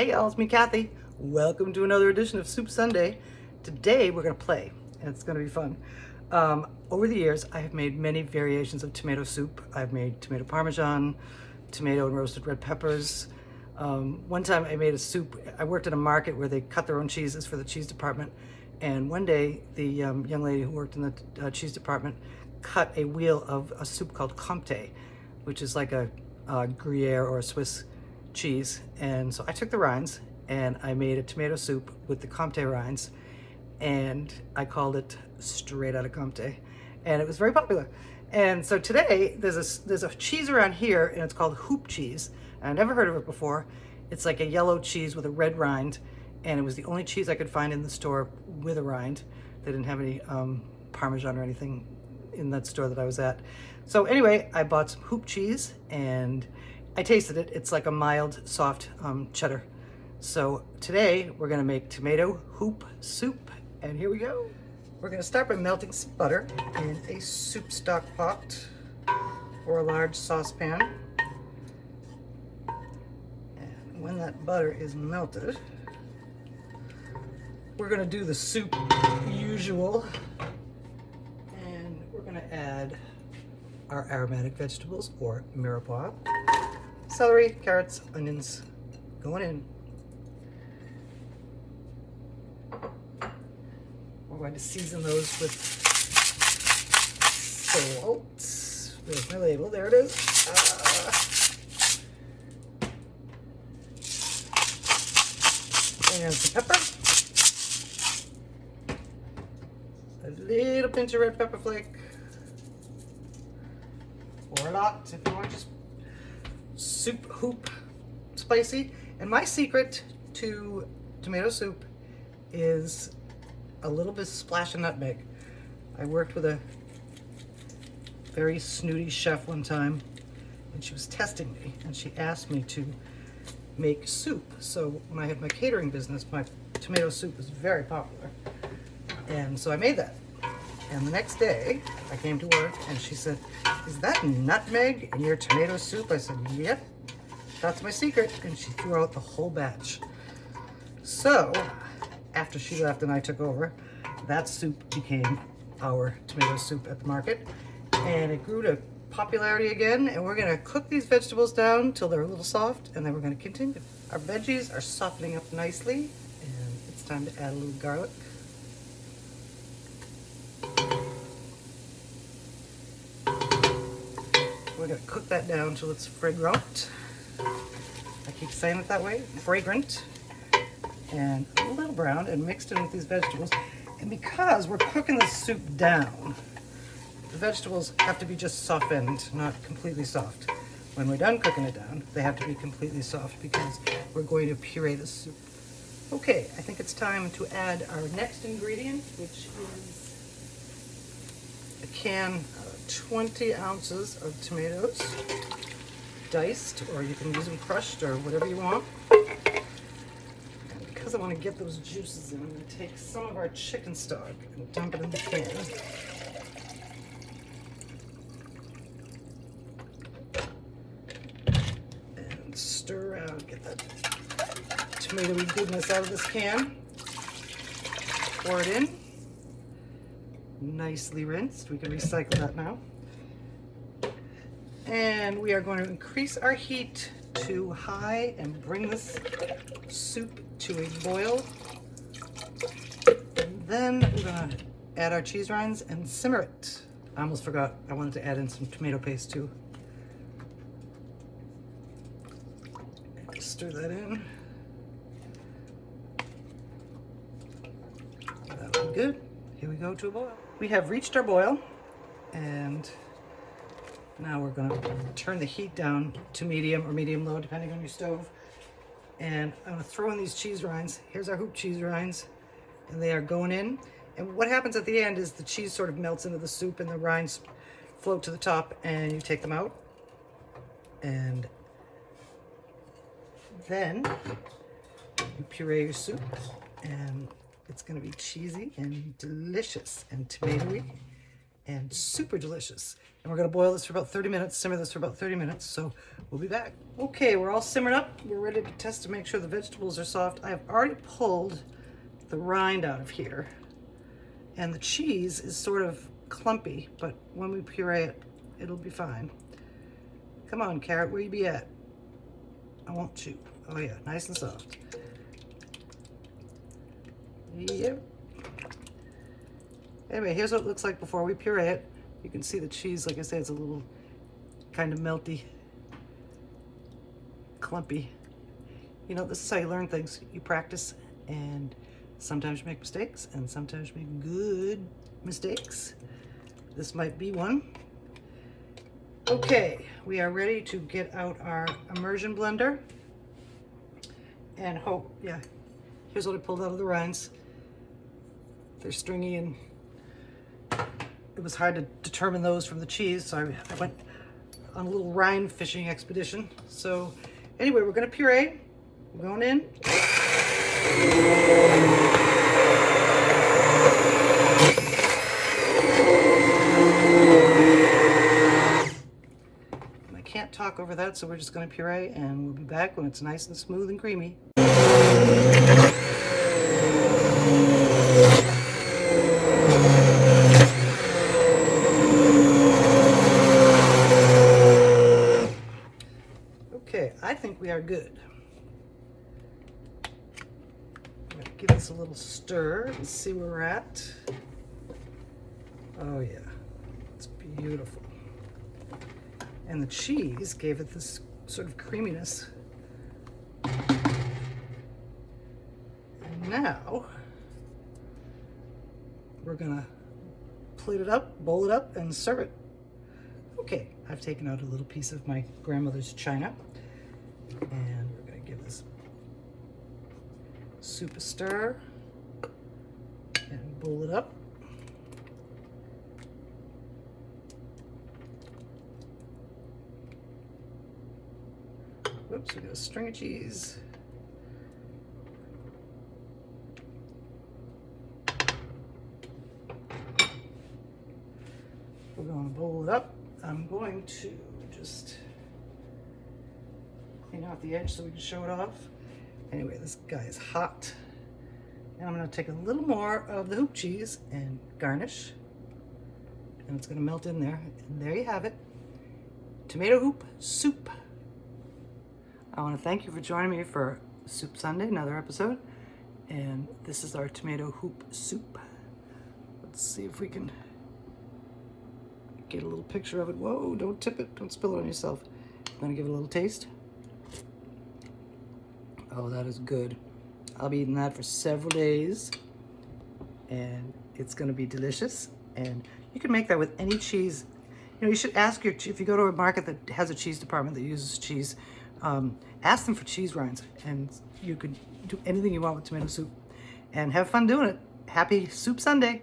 Hey y'all, it's me Kathy. Welcome to another edition of Soup Sunday. Today we're going to play and it's going to be fun. Over the years I have made many variations of tomato soup. I've made tomato parmesan, tomato and roasted red peppers. One time I made a soup. I worked at a market where they cut their own cheeses for the cheese department, and one day the young lady who worked in the cheese department cut a wheel of a soup called Comté, which is like a Gruyere or a Swiss cheese. And so I took the rinds and I made a tomato soup with the Comté rinds, and I called it Straight Outta Comté, and it was very popular. And so today there's a cheese around here and it's called hoop cheese. I never heard of it before. It's like a yellow cheese with a red rind, and it was the only cheese I could find in the store with a rind. They didn't have any Parmesan or anything in that store that I was at. So anyway, I bought some hoop cheese and I tasted it. It's like a mild, soft cheddar. So today we're gonna make tomato hoop soup, and here we go. We're gonna start by melting some butter in a soup stock pot or a large saucepan. And when that butter is melted, we're gonna do the soup usual, and we're gonna add our aromatic vegetables or mirepoix. Celery, carrots, onions going in. We're going to season those with salt. There's my label, there it is. And some pepper. A little pinch of red pepper flake. Or a lot if you want just soup hoop spicy. And my secret to tomato soup is a little bit splash of nutmeg. I worked with a very snooty chef one time, and she was testing me, and she asked me to make soup. So when I had my catering business, my tomato soup was very popular, and so I made that. And the next day I came to work and she said, "Is that nutmeg in your tomato soup?" I said, "Yep, that's my secret." And she threw out the whole batch. So after she left and I took over, that soup became our tomato soup at the market, and it grew to popularity again. And we're gonna cook these vegetables down till they're a little soft, and then we're gonna continue. Our veggies are softening up nicely, and it's time to add a little garlic. We're gonna cook that down till it's fragrant. I keep saying it that way, fragrant. And a little brown, and mixed in with these vegetables. And because we're cooking the soup down, the vegetables have to be just softened, not completely soft. When we're done cooking it down, they have to be completely soft because we're going to puree the soup. Okay, I think it's time to add our next ingredient, which is a can 20 ounces of tomatoes, diced, or you can use them crushed or whatever you want. And because I want to get those juices in, I'm going to take some of our chicken stock and dump it in the can. And stir around, get that tomatoey goodness out of this can. Pour it in. Nicely rinsed. We can recycle that now. And we are going to increase our heat to high and bring this soup to a boil. And then we're going to add our cheese rinds and simmer it. I almost forgot, I wanted to add in some tomato paste too. And stir that in. That'll be good. Here we go to a boil. We have reached our boil, and now we're gonna turn the heat down to medium or medium-low, depending on your stove. And I'm gonna throw in these cheese rinds. Here's our hoop cheese rinds, and they are going in. And what happens at the end is the cheese sort of melts into the soup and the rinds float to the top, and you take them out. And then you puree your soup, and it's gonna be cheesy and delicious and tomatoey and super delicious. And we're gonna boil this for about 30 minutes, simmer this for about 30 minutes, so we'll be back. Okay, we're all simmered up. We're ready to test to make sure the vegetables are soft. I've already pulled the rind out of here, and the cheese is sort of clumpy, but when we puree it, it'll be fine. Come on, carrot, where you be at? I won't chew. Oh yeah, nice and soft. Yep. Anyway, here's what it looks like before we puree it. You can see the cheese, like I said, it's a little kind of melty, clumpy. You know, this is how you learn things. You practice, and sometimes you make mistakes, and sometimes you make good mistakes. This might be one. Okay, we are ready to get out our immersion blender. And hope, yeah, here's what I pulled out of the rinds. They're stringy, and it was hard to determine those from the cheese, so I went on a little rind fishing expedition. So anyway, we're gonna puree. We're going in. And I can't talk over that, so we're just gonna puree, and we'll be back when it's nice and smooth and creamy. Okay, I think we are good. I'm gonna give this a little stir and see where we're at. Oh yeah, it's beautiful. And the cheese gave it this sort of creaminess. And now we're gonna plate it up, bowl it up, and serve it. Okay, I've taken out a little piece of my grandmother's china, and we're gonna give this soup a stir and bowl it up. Whoops, we got a string of cheese. We're going to bowl it up. I'm going to just clean out the edge so we can show it off. Anyway, this guy is hot. And I'm going to take a little more of the hoop cheese and garnish. And it's going to melt in there. And there you have it. Tomato hoop soup. I want to thank you for joining me for Soup Sunday, another episode. And this is our tomato hoop soup. Let's see if we can get a little picture of it. Whoa, don't tip it. Don't spill it on yourself. I'm going to give it a little taste. Oh, that is good. I'll be eating that for several days. And it's going to be delicious. And you can make that with any cheese. You know, you should ask your, if you go to a market that has a cheese department that uses cheese, ask them for cheese rinds. And you could do anything you want with tomato soup. And have fun doing it. Happy Soup Sunday.